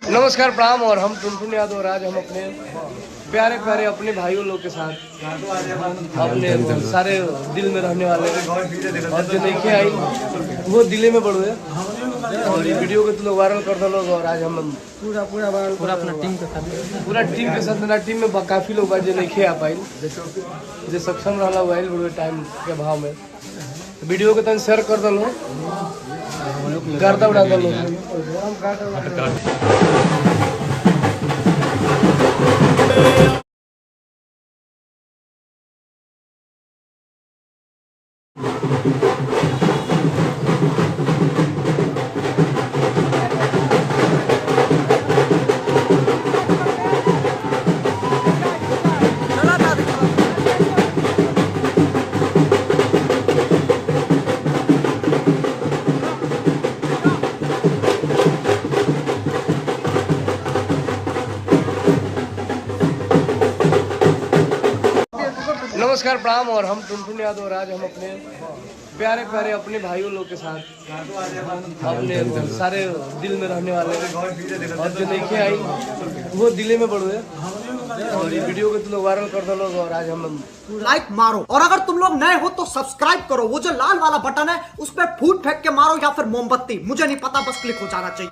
नमस्कार प्रणाम। और हम टुनटुन यादव और आज हम अपने प्यारे प्यारे अपने भाइयों लोग के साथ अपने सारे दिल में रहने वाले और जो देखे आई वो दिले में बढ़ो है और ये वीडियो को तुम लोग वायरल कर दो लोग। और आज हम पूरा अपना टीम के साथ मेरा टीम में काफ़ी लोग आज नहीं आ पाई जो सक्षम रहा वाइल बड़े टाइम के भाव में वीडियो को तन शेयर कर दो गर्दा उड़ा दो। नमस्कार प्रणाम। और हम टुनटुन यादव और आज हम अपने प्यारे प्यारे अपने भाइयों लोग के साथ अपने सारे दिल में रहने वाले और जो देखे आई वो दिले में बढ़ो है और ये वीडियो को तुम लोग वायरल कर दो लोग। और आज हम लाइक मारो और अगर तुम लोग नए हो तो सब्सक्राइब करो। वो जो लाल वाला बटन है उस पर फूट फेंक के मारो या फिर मोमबत्ती, मुझे नहीं पता, बस क्लिक हो जाना चाहिए।